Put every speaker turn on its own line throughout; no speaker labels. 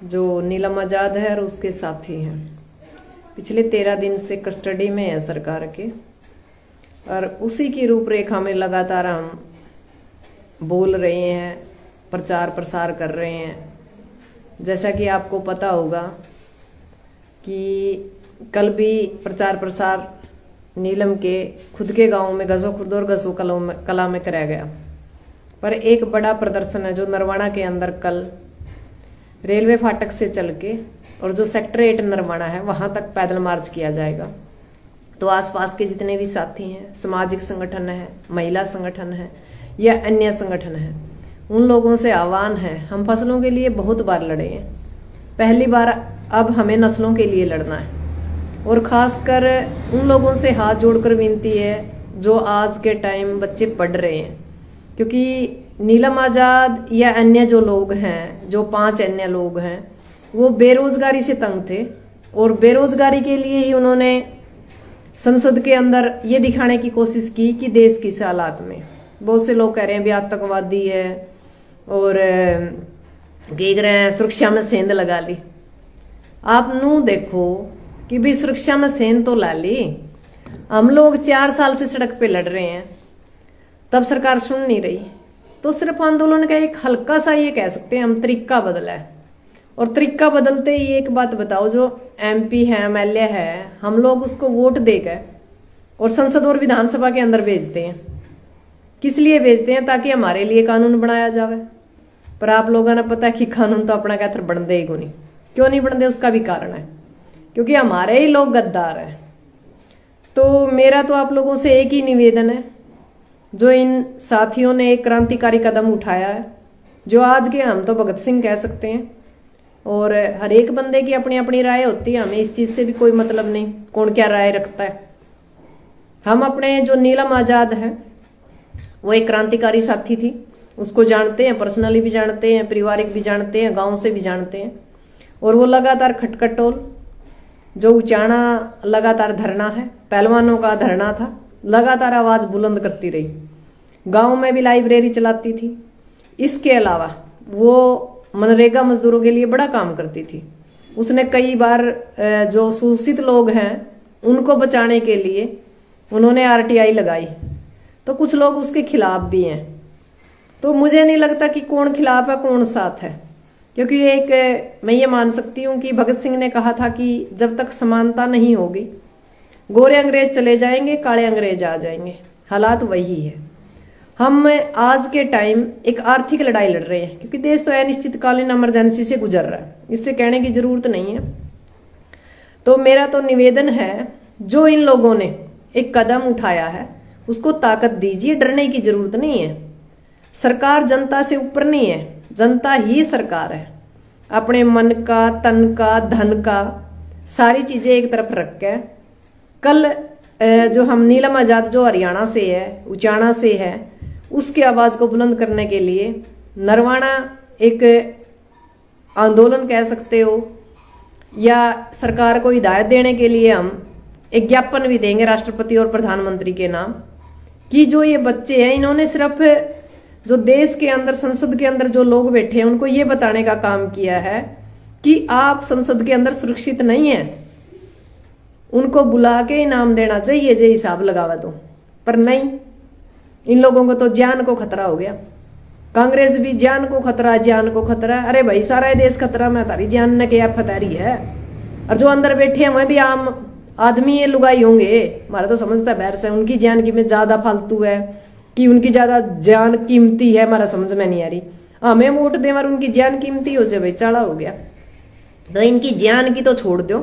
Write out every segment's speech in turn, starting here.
जो नीलम आजाद है और उसके साथी हैं, पिछले 13 दिन से कस्टडी में है सरकार के। और उसी की रूपरेखा में लगातार हम बोल रहे हैं, प्रचार प्रसार कर रहे हैं। जैसा कि आपको पता होगा कि कल भी प्रचार प्रसार नीलम के खुद के गांव में गजो खुर्द और गजो कला में कराया गया। पर एक बड़ा प्रदर्शन है जो नरवाना के अंदर कल रेलवे फाटक से चल के और जो सेक्टर 8 नरवाना है वहां तक पैदल मार्च किया जाएगा। तो आसपास के जितने भी साथी हैं, सामाजिक संगठन है, महिला संगठन है या अन्य संगठन है, उन लोगों से आह्वान है, हम फसलों के लिए बहुत बार लड़े हैं, पहली बार अब हमें नस्लों के लिए लड़ना है। और खासकर उन लोगों से हाथ जोड़कर विनती है जो आज के टाइम बच्चे पढ़ रहे हैं, क्योंकि नीलम आजाद या अन्य जो लोग हैं, जो 5 अन्य लोग हैं, वो बेरोजगारी से तंग थे और बेरोजगारी के लिए ही उन्होंने संसद के अंदर ये दिखाने की कोशिश की कि देश किस हालात में। बहुत से लोग कह रहे हैं भी आतंकवादी है और कह रहे हैं सुरक्षा में सेंध लगा ली। आप नू देखो कि भी सुरक्षा में सेंध तो ला ली, हम लोग 4 साल से सड़क पे लड़ रहे हैं, तब सरकार सुन नहीं रही। तो सिर्फ आंदोलन का एक हल्का सा ये कह सकते हैं हम तरीका बदला है। और तरीका बदलते ही एक बात बताओ, जो MP है, MLA है, हम लोग उसको वोट देकर और संसद और विधानसभा के अंदर भेजते हैं। किस लिए भेजते हैं? ताकि हमारे लिए कानून बनाया जावे। पर आप लोगों ने पता है कि कानून तो अपना कहते बनते ही को नहीं। क्यों नहीं बनते? उसका भी कारण है, क्योंकि हमारे ही लोग गद्दार हैं। तो मेरा तो आप लोगों से एक ही निवेदन है, जो इन साथियों ने एक क्रांतिकारी कदम उठाया है, जो आज के हम तो भगत सिंह कह सकते हैं। और हर एक बंदे की अपनी अपनी राय होती है, हमें इस चीज से भी कोई मतलब नहीं कौन क्या राय रखता है। हम अपने जो नीलम आजाद है वो एक क्रांतिकारी साथी थी, उसको जानते हैं, पर्सनली भी जानते हैं, पारिवारिक भी जानते हैं, गांव से भी जानते हैं। और वो लगातार खटखटोल जो उचाना लगातार धरना है, पहलवानों का धरना था, लगातार आवाज बुलंद करती रही। गांव में भी लाइब्रेरी चलाती थी। इसके अलावा वो मनरेगा मजदूरों के लिए बड़ा काम करती थी। उसने कई बार जो शोषित लोग हैं उनको बचाने के लिए उन्होंने RTI लगाई। तो कुछ लोग उसके खिलाफ भी हैं। तो मुझे नहीं लगता कि कौन खिलाफ है कौन साथ है, क्योंकि एक मैं ये मान सकती हूँ कि भगत सिंह ने कहा था कि जब तक समानता नहीं होगी, गोरे अंग्रेज चले जाएंगे, काले अंग्रेज आ जाएंगे। हालात वही है। हम आज के टाइम एक आर्थिक लड़ाई लड़ रहे हैं, क्योंकि देश तो अनिश्चितकालीन इमरजेंसी से गुजर रहा है, इससे कहने की जरूरत नहीं है। तो मेरा तो निवेदन है, जो इन लोगों ने एक कदम उठाया है उसको ताकत दीजिए, डरने की जरूरत नहीं है। सरकार जनता से ऊपर नहीं है, जनता ही सरकार है। अपने मन का, तन का, धन का, सारी चीजें एक तरफ रख के कल जो हम नीलम आजाद जो हरियाणा से है, उचाना से है, उसकी आवाज को बुलंद करने के लिए नरवाना एक आंदोलन कह सकते हो, या सरकार को हिदायत देने के लिए हम एक ज्ञापन भी देंगे राष्ट्रपति और प्रधानमंत्री के नाम, कि जो ये बच्चे हैं इन्होंने सिर्फ जो देश के अंदर, संसद के अंदर जो लोग बैठे हैं उनको ये बताने का काम किया है कि आप संसद के अंदर सुरक्षित नहीं है। उनको बुला के इनाम देना चाहिए जे हिसाब लगावा तो, पर नहीं, इन लोगों को तो जान को खतरा हो गया। कांग्रेस भी जान को खतरा, जान को खतरा। अरे भाई सारा देश खतरा में, तारी जान ने क्या फतारी है। और जो अंदर बैठे हैं वह भी आम आदमी ये लुगाई होंगे। हमारा तो समझता है बहर से उनकी जान की में ज्यादा फालतू है कि उनकी ज्यादा जान कीमती है, हमारा समझ में नहीं आ रही। हमें वोट दे और उनकी जान कीमती हो जाए, भाई चाड़ा हो गया। तो इनकी जान की तो छोड़ दो,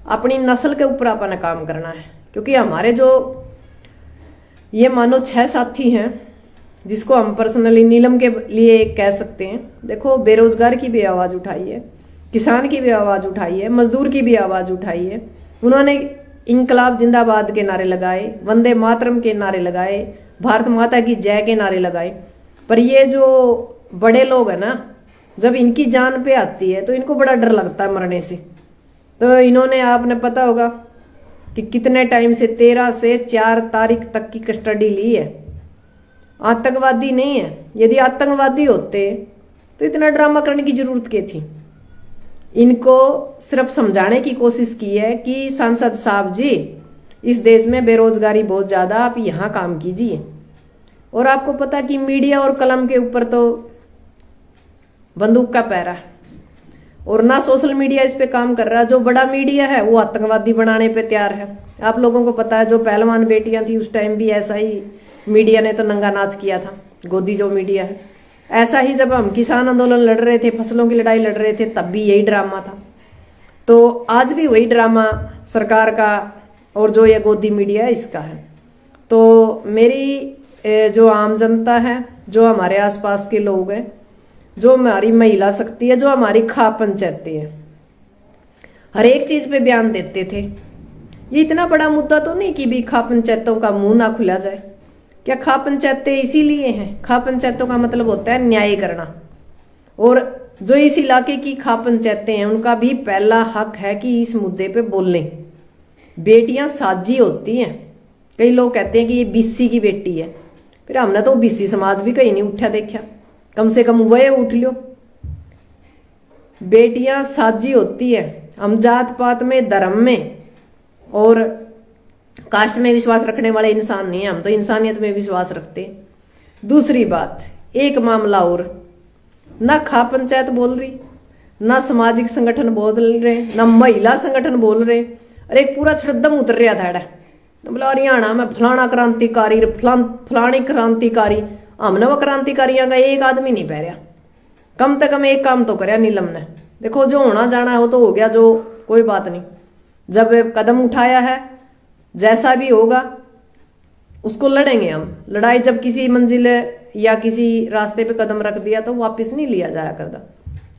अपनी नस्ल के ऊपर अपना काम करना है। क्योंकि हमारे जो ये मानो 6 साथी हैं, जिसको हम पर्सनली नीलम के लिए कह सकते हैं। देखो, बेरोजगार की भी आवाज उठाई है, किसान की भी आवाज उठाई है, मजदूर की भी आवाज उठाई है। उन्होंने इंकलाब जिंदाबाद के नारे लगाए, वंदे मातरम के नारे लगाए, भारत माता की जय के नारे लगाए। पर ये जो बड़े लोग हैं ना, जब इनकी जान पे आती है तो इनको बड़ा डर लगता है मरने से। तो इन्होंने, आपने पता होगा कि कितने टाइम से 13 से 4 तारीख तक की कस्टडी ली है। आतंकवादी नहीं है। यदि आतंकवादी होते तो इतना ड्रामा करने की जरूरत क्या थी? इनको सिर्फ समझाने की कोशिश की है कि सांसद साहब जी, इस देश में बेरोजगारी बहुत ज्यादा, आप यहाँ काम कीजिए। और आपको पता कि मीडिया और कलम के ऊपर तो बंदूक का पैरा है, और ना सोशल मीडिया इस पे काम कर रहा। जो बड़ा मीडिया है वो आतंकवादी बनाने पे तैयार है। आप लोगों को पता है, जो पहलवान बेटियां थी उस टाइम भी ऐसा ही मीडिया ने तो नंगा नाच किया था, गोदी जो मीडिया है। ऐसा ही जब हम किसान आंदोलन लड़ रहे थे, फसलों की लड़ाई लड़ रहे थे, तब भी यही ड्रामा था। तो आज भी वही ड्रामा सरकार का और जो ये गोदी मीडिया है इसका है। तो मेरी जो आम जनता है, जो हमारे आसपास के लोग हैं, जो हमारी महिला शक्ति है, जो हमारी खा पंचायतें है, हर एक चीज पे बयान देते थे। ये इतना बड़ा मुद्दा तो नहीं कि भी खा पंचायतों का मुंह ना खुला जाए। क्या खा पंचायतें इसीलिए हैं? खा पंचायतों का मतलब होता है न्याय करना। और जो इस इलाके की खा पंचायतें हैं उनका भी पहला हक है कि इस मुद्दे पे बोलें। बेटियां साजी होती हैं। कई लोग कहते हैं कि ये बीसी की बेटी है, फिर हमने तो बीसी समाज भी कहीं नहीं उठा देखा। कम से कम वह उठ लो। बेटियां साजी होती है। हम जात पात में, धर्म में और कास्ट में विश्वास रखने वाले इंसान नहीं है, हम तो इंसानियत में विश्वास रखते हैं। दूसरी बात, एक मामला और, ना खा पंचायत बोल रही, ना सामाजिक संगठन बोल रहे, ना महिला संगठन बोल रहे। अरे एक पूरा छड़दम उतर रहा था, बोला हरियाणा में फलाना क्रांतिकारी, फलानी क्रांतिकारी। हमने वो क्रांतिकारियों का एक आदमी नहीं पहरिया। कम से कम एक काम तो करया नीलम ने। देखो जो होना जाना है वो तो हो गया, जो कोई बात नहीं। जब कदम उठाया है, जैसा भी होगा उसको लड़ेंगे हम। लड़ाई जब किसी मंजिल या किसी रास्ते पे कदम रख दिया तो वापस नहीं लिया जाया करता।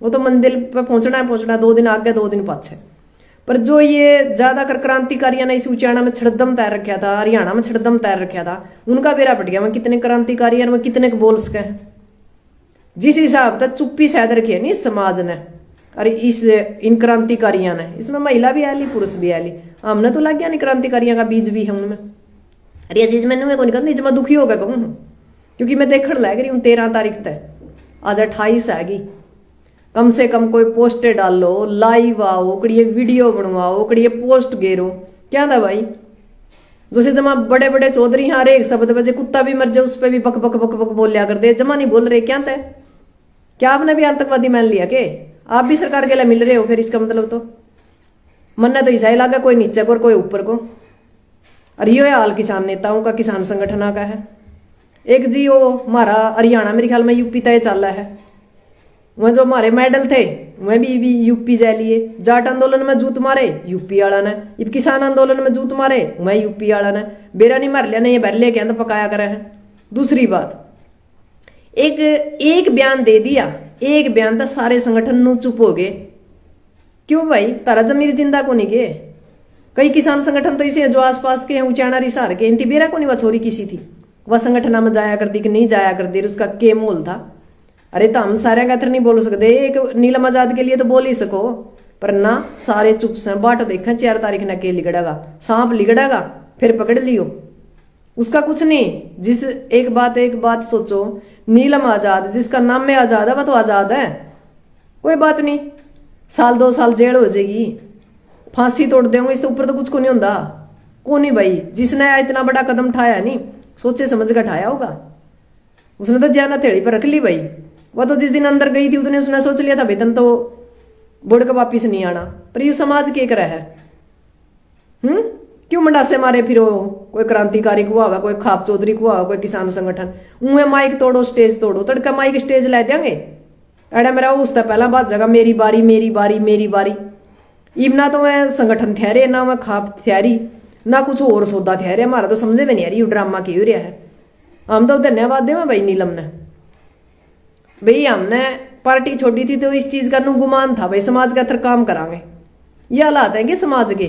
वो तो मंजिल पे पहुंचना है, पहुंचना है, 2 दिन आगे 2 दिन पाछे। पर जो ये ज्यादातर क्रांतिकारियों ने इस उचाना में छड़दम तैर रखा था, हरियाणा में छड़दम तैर रखा था, उनका बेरा पट गया। मैं कितने क्रांतिकारी हैं, कितने बोल सके हैं। जिस हिसाब तक चुप्पी सैद रखी है नी समाज ने, अरे इन क्रांतिकारियों ने, इसमें महिला भी आली, पुरुष भी आली। हमने तो लग गया नहीं क्रांतिकारियों का बीज भी है उनमें। अरे ये चीज मैंने को नहीं करनी, मैं दुखी हो गया कहूँ, क्योंकि मैं देखने लग रही हूँ 13 तारीख तक, आज 28 आएगी। कम से कम कोई पोस्टर डालो, लाइव आओ, कड़िए वीडियो बनवाओ, कड़िए पोस्ट गेरो। क्या था भाई, जैसे जमा बड़े बड़े चौधरी यहाँ एक शब्द बजे कुत्ता भी मर जाए उस पर भी बक बक बक बक बोलिया कर दे। जमा नहीं बोल रहे, क्या था? क्या आपने भी आतंकवादी मान लिया के? आप भी सरकार के लिए मिल रहे हो? फिर इसका मतलब तो मन ने तो ऐसा ही लगा, कोई नीचे को और कोई ऊपर को। और ये हाल किसान नेताओं का, किसान संगठनों का है। एक जी वो हमारा हरियाणा मेरे ख्याल में यूपी तय चल रहा है, वह जो हमारे मेडल थे वह भी यूपी जा लिए। जाट आंदोलन में जूत मारे यूपी वाला ने, इब किसान आंदोलन में जूत मारे वह यूपी वाला ने। बेरा नहीं मार लिया ने, ये बहले के अंदर पकाया करे हैं। दूसरी बात, एक बयान दे दिया, एक बयान था, सारे संगठन नु चुप हो गए। क्यों भाई, तारा जमीर जिंदा को नहीं गए? कई किसान संगठन तो इसे जो आसपास के हैं, उचाना रिसार के, इनती बेरा को नहीं, वह छोरी किसी थी, वह संगठन में जाया करती कि नहीं जाया करती, उसका के मोल था। अरे तो हम सारे का नहीं बोल सकते, एक नीलम आजाद के लिए तो बोल ही सको, पर ना सारे चुप से। बाट देखा 4 तारीख ना के लिगड़ेगा, सांप लिगड़ेगा, फिर पकड़ लियो, उसका कुछ नहीं। जिस एक बात सोचो, नीलम आजाद जिसका नाम में आजाद है वह तो आजाद है, कोई बात नहीं, 1-2 साल जेल हो जाएगी, फांसी तोड़ देंगे, इससे ऊपर तो कुछ को नहीं होता। को नहीं भाई, जिसने इतना बड़ा कदम उठाया नहीं, सोचे समझ कर उठाया होगा, उसने तो जाना थेड़ी पर रख ली भाई। वह तो जिस दिन अंदर गई थी उतने उसने सोच लिया था वेतन तो बोर्ड का वापिस नहीं आना। पर यू समाज के कर है, क्यों मंडासे मारे फिर? कोई क्रांतिकारी को हुआ, कोई खाप चौधरी को हुआ, कोई किसान संगठन, उन्हें माइक तोड़ो, स्टेज तोड़ो, तड़का माइक स्टेज ला देंगे। एडा मेरा उससे पहला बात जगह मेरी बारी मेरी बारी मेरी बारी। इब ना तो मैं संगठन ठहरे, ना मैं खाप ठहरी, ना कुछ और सौदा ठहरे। हमारा तो समझे में नहीं आ रही ड्रामा क्यों रहा है। हम तो धन्यवाद दे भाई नीलम ने, भाई हमने पार्टी छोड़ी थी तो इस चीज का गुमान था भाई समाज का काम करांगे। ये हालात है कि समाज के,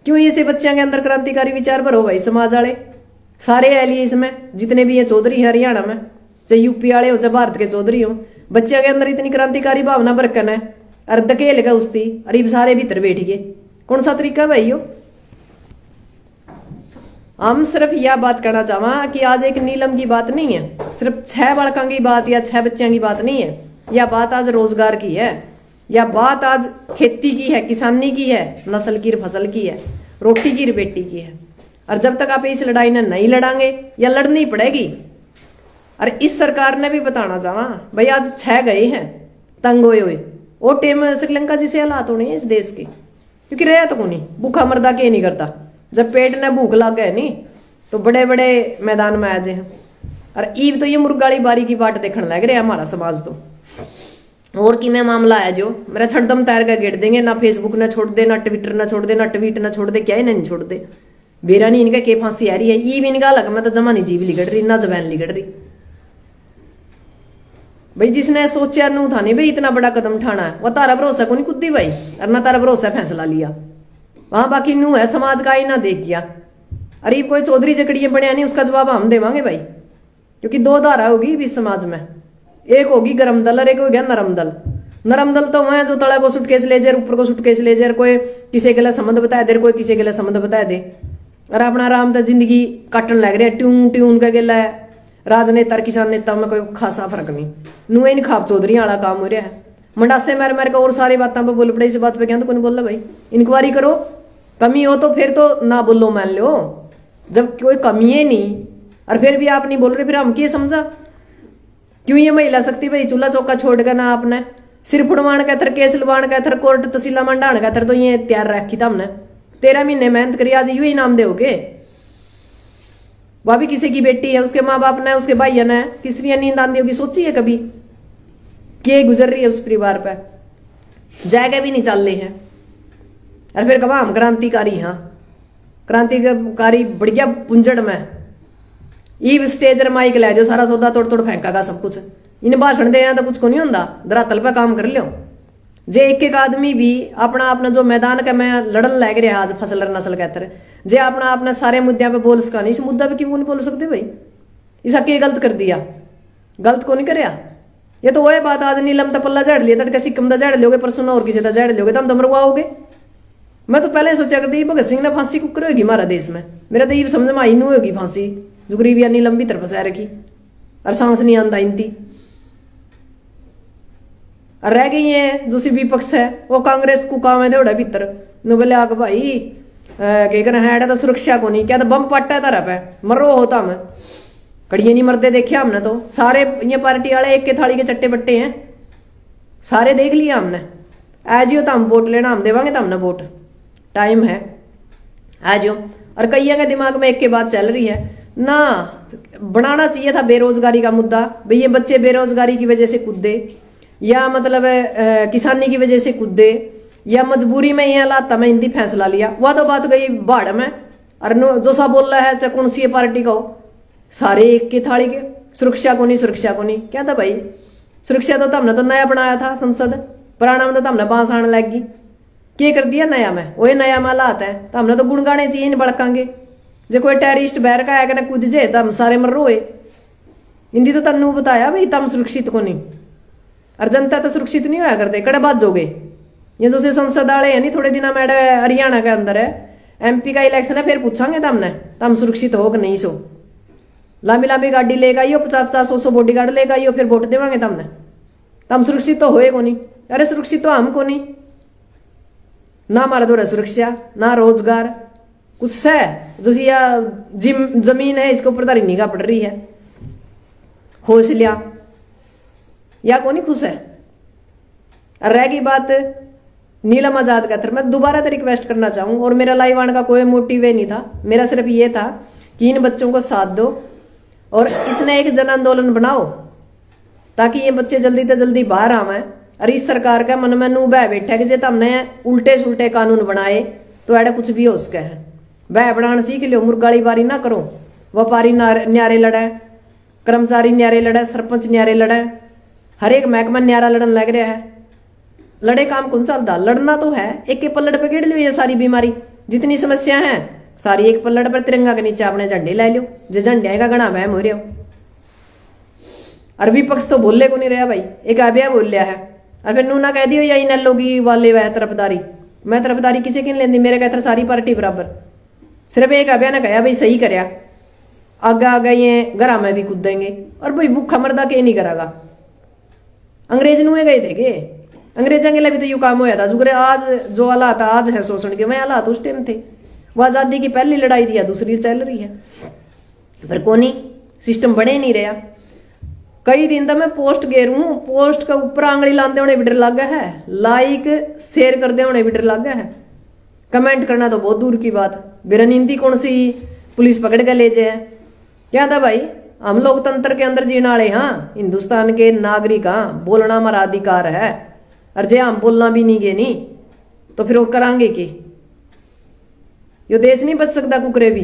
क्यों ये बच्चों के अंदर क्रांतिकारी विचार भरो भाई। समाज वाले सारे है लिए इसमें, जितने भी ये चौधरी है हरियाणा में, चाहे यूपी वाले हो चाहे भारत के चौधरी हो, बच्चों के अंदर इतनी क्रांतिकारी भावना बरकन है। अरे धकेल गए उसकी, अरे सारे भीतर बैठ गए। कौन सा तरीका भाई हो? हम सिर्फ यह बात करना चाहवा कि आज एक नीलम की बात नहीं है, सिर्फ 6 बालकों की बात या 6 बच्चों की बात नहीं है, यह बात आज रोजगार की है। या बात आज खेती की है, किसानी की है, नस्ल की फसल की है, रोटी की बेटी की है। और जब तक आप इस लड़ाई ने नहीं लड़ांगे या लड़नी पड़ेगी। और इस सरकार ने भी बताना चाहा भाई आज 6 गए हैं तंग होए हुए। वो टेम श्रीलंका जैसे हालात होने हैं इस देश के, क्योंकि रहा तो को नहीं भूखा मर्दा के नहीं करता। जब पेट ने भूख लग गए नहीं तो बड़े बड़े मैदान में आ जाए हैं। और ईव तो ये मुर्गाली बारी की बाट देखने लग रहे हमारा समाज तो। और कि मैं मामला है जो मेरा छड़दम तैर कर गिर देंगे, ना फेसबुक ना छोड़ दे, ना ट्विटर ना छोड़ दे, ना ट्वीट ना छोड़ दे, क्या ही नहीं छोड़ दे। बेरा नहीं इनका के फांसी आ रही है। ईव इनका लग मैं तो जमा नहीं जीव लिगड़ रही ना जबान लिगड़ रही। भाई जिसने सोचा नू था नहीं भाई इतना बड़ा कदम उठाना है, वह तारा भरोसा को नहीं कुद्दी भाई, और ना तारा भरोसा फैसला लिया। वहां बाकी नू है समाज का ही ना देख गया। अरे कोई चौधरी चकड़िए बनया नहीं, उसका जवाब हम देवांगे भाई, क्योंकि 2 धारा होगी इस समाज में। एक होगी गरम दल और एक हो गया नरम दल। नरम दल तो वह जो तले को सुटकेस ले जाए, ऊपर को सुटकेस ले जाए, कोई किसी के लिए संबंध बता दे, कोई किसी के लिए संबंध बता दे, और अपना आराम से जिंदगी काटन लग रहे। ट्यून ट्यून का गेला है राजनेता किसान नेता में कोई खासा फर्क नहीं। नुए इन खाप चौधरी वाला काम हो रहा है। मंडासे मार मार का और सारी बातों पर बोल पड़े। इस बात पे क्या तो कौन बोल रहा भाई, इंक्वायरी करो, कमी हो तो फिर तो ना बोलो मान लो। जब कोई कमी है नहीं और फिर भी आप नहीं बोल रहे, फिर हम क्या समझा। क्यों ये महिला शक्ति भाई चूल्हा चौका छोड़ कर ना आपने सिर फुड़वाण का थर, केस लुवाण का थर, कोर्ट तहसीला मंडाण का थर, तो ये तैयार रखी था हमने। 13 महीने मेहनत करी, आज यू इनाम दोगे। वह भी किसी की बेटी है, उसके माँ बाप ने, उसके भाइयों ने किसी नींद आंदी होगी, सोची है कभी क्या गुजर रही है उस परिवार पे। जायगा भी नहीं चल रही है। और फिर कहा हम क्रांतिकारी, हाँ क्रांतिकारी बढ़िया पुंजड़ में ईव स्टेज माइक ले जो सारा सौदा तोड़ तोड़ फेंका सब कुछ। इन भाषण दे तो कुछ को नहीं होता, धरातल पे काम कर लियो। जे एक आदमी भी अपना अपना जो मैदान का मैं लड़न लग रहा आज फसल नस्ल के तरह, जे अपना अपना सारे मुद्दों पे बोल सका नहीं, इस मुद्दा पे क्यों नहीं बोल सकते भाई। इसा के गलत कर दिया, गलत को नहीं करया। ये तो वही बात आज नीलम तो पल्ला झाड़ लिया, तड़का सिक्कम दा झाड़ लोगे, परसों और किसी का झाड़ लोगे तो हम तो मरवाओगे। मैं तो पहले सोचा करती भगत सिंह ने फांसी कुकर होगी हमारा देश में। मेरा तो ये समझ में आई नहीं होगी फांसी, जो गरीबिया नीलम भी तरफ से रखी और सांस नहीं आंदा इनती। और रह गई है जो सी विपक्ष है, वो कांग्रेस को काम है दौड़ा भीतर नु बोले आग भाई के कर है तो सुरक्षा को नहीं, क्या तो बम पट्टा तारा पे मरो होता मैं कड़िए नहीं मरते देखे हमने। तो सारे ये पार्टी वाले एक के थाली के चट्टे बट्टे हैं, सारे देख लिया हमने। आज तो हम वोट लेना, हम देवांगे तो हमने वोट, टाइम है आज। और कई के दिमाग में एक के बात चल रही है ना, बनाना चाहिए था बेरोजगारी का मुद्दा। भाई ये बच्चे बेरोजगारी की वजह से कूदे, या मतलब किसानी की वजह से कूदे, या मजबूरी में ये हालात में हिंदी फैसला लिया। वह तो बात गई बाढ़ में। और जो सा बोल रहा है चाहे कौन सी पार्टी का हो, सारे एक की थाली के। सुरक्षा को नहीं, सुरक्षा को नहीं, क्या था भाई। सुरक्षा तो हमने तो नया बनाया था संसद, पुराना में तो हमने बांस आने लगी। क्या कर दिया नया में, वही नया में हालात है तो हमने तो गुण गाने चाहिए, नहीं बड़कांगे। जो कोई टेररिस्ट बहर का है कूद जाए तो हम सारे मर रोए। हिंदी तो तन्नू बताया भाई तम सुरक्षित को नहीं, और जनता तो सुरक्षित नहीं होया करते, कड़े बात जोगे। ये जो से संसद वाले है नहीं, थोड़े दिन में हरियाणा के अंदर है MP का इलेक्शन है, फिर पूछांगे हमने तम सुरक्षित हो कि नहीं। सो लांबी लांबी गाड़ी लेगा आइयो, 50-50 100 बॉडी गार्ड लेगा आइयो, फिर वोट देवांगे तमने। तम सुरक्षित तो होए को नहीं। अरे सुरक्षित तो हमको नहीं ना, हमारा दौरा सुरक्षा ना रोजगार कुछ है। जो जमीन है इसके ऊपर तारी निगाह पड़ रही है, होश लिया या को नहीं खुश है। और रह गई बात नीलम आजाद का, मैं दोबारा तो रिक्वेस्ट करना चाहूँ, और मेरा लाइव आने का कोई मोटिव नहीं था, मेरा सिर्फ ये था कि इन बच्चों को साथ दो और इसने एक जन आंदोलन बनाओ ताकि ये बच्चे जल्दी से जल्दी बाहर आवे। और इस सरकार का मन में नू बह बैठा कि जब हमने उल्टे सुलटे कानून बनाए तो ऐसा कुछ भी हो सके है। बह बनाना सीख लो, मुर्गाली बारी ना करो। व्यापारी न्यारे लड़े, कर्मचारी न्यारे लड़े, सरपंच न्यारे लड़े, हर एक महकमा न्यारा लड़न लग रहा है। लड़े काम कौन चलता, लड़ना तो है। एक के पल्लड़ पे गेड़ लो ये सारी बीमारी, जितनी समस्या है सारी एक पल्लड़ पर तिरंगा के नीचे अपने झंडे ले लो, जो झंडे का गणा वहम हो रहा हो। और विपक्ष तो बोलने को नहीं रहा भाई, एक अभ्या बोल लिया है। और फिर नूना कह दियो या इन लोगी वाले वह तरफदारी, मैं तरफदारी किसी की नहीं लेंदी, मेरे कहते सारी पार्टी बराबर। सिर्फ एक अभ्या ने कहा भाई सही करया, आगे आगे ये घरा में भी कूदेंगे। और भाई भूखा मर्दा के नहीं करेगा, अंग्रेज नुए गए थे के अंग्रेजा के लिए भी तो यू काम होया था जुगरे आज जो हालात आज है शोषण के वह हालात उस टाइम थे। वो आजादी की पहली लड़ाई थी या दूसरी चल रही है, पर कोनी सिस्टम बने ही नहीं रहा। कई दिन तक मैं पोस्ट गेरू हूं, पोस्ट का ऊपर आंगली लाते होने भी डर लगा है, लाइक शेयर करते होने भी डर लगा है, कमेंट करना तो बहुत दूर की बात। बिरनिंदी कौन सी पुलिस पकड़ के ले जाए। क्या था भाई, हम लोकतंत्र के अंदर जीने वाले, हाँ हिंदुस्तान के नागरिक, हाँ बोलना हमारा अधिकार है, और जे हम बोलना भी नहीं गे नहीं तो फिर वो करांगे की। यो देश नहीं बच सकता कुकरे भी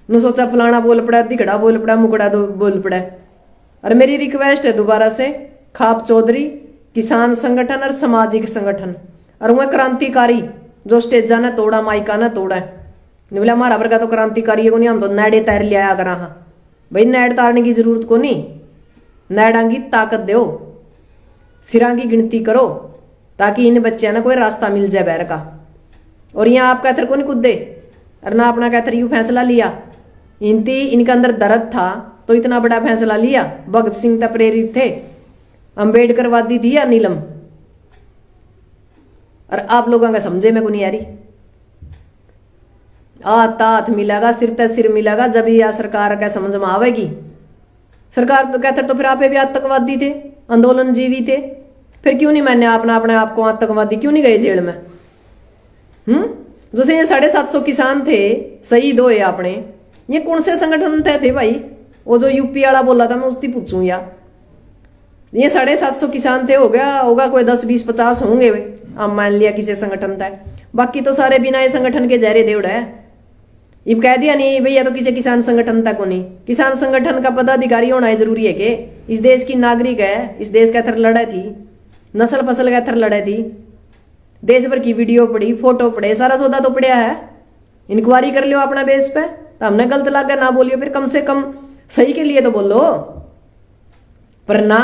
नु सोचा फलाना बोल पड़ा, दिखड़ा बोल पड़ा, मुकड़ा दो बोल पड़ा। और मेरी रिक्वेस्ट है दोबारा से, खाप चौधरी किसान संगठन और सामाजिक संगठन और वह क्रांतिकारी जो स्टेजा ने तोड़ा माइका ने तोड़ा है, बोले हमारा वर्गा तो क्रांतिकारी को नहीं, हम तो नेड़े तैर लिया करा। हाँ भाई नेड़ तारने की जरूरत को नहीं, नेड़ांगी ताकत दो, सिरा की गिनती करो ताकि इन बच्चों ने कोई रास्ता मिल जाए बैर का। और यहाँ आप कहते को नहीं कूदे और ना अपना कहते यू फैसला लिया, इनती इनके अंदर दर्द था तो इतना बड़ा फैसला लिया। भगत सिंह तक प्रेरित थे, अंबेडकर वादी थी या नीलम, और आप लोगों का समझे में को नहीं आ रही। हाथ मिलेगा, सिर ते सिर मिलेगा जब यह सरकार का समझ में आवेगी। सरकार तो कहते तो फिर आप भी आतंकवादी थे, आंदोलन जीवी थे, फिर क्यों नहीं मैंने अपने आप को आतंकवादी क्यों नहीं गए जेल में? जैसे ये 750 किसान थे शहीद हुए अपने, ये कौन से संगठन थे भाई? वो जो यूपी वाला बोला था मैं उसकी पूछूं या ये 750 किसान थे, हो गया होगा कोई 10 20 50 होंगे वे, अब मान लिया किसी संगठन था, बाकी तो सारे बिना ये संगठन के जहरे देवड़ा है। ये कह दिया नहीं भैया तो किसी किसान संगठन तक को नहीं, किसान संगठन का पदाधिकारी होना है जरूरी है कि इस देश की नागरिक है, इस देश का थर लड़ाई थी, नस्ल फसल का थर लड़ाई थी, देश भर की वीडियो पड़ी, फोटो पड़े, सारा सौदा तो पड़ा है। इंक्वायरी कर लियो अपना बेस पे, तो हमने गलत लगा ना बोलियो, फिर कम से कम सही के लिए तो बोलो, पर ना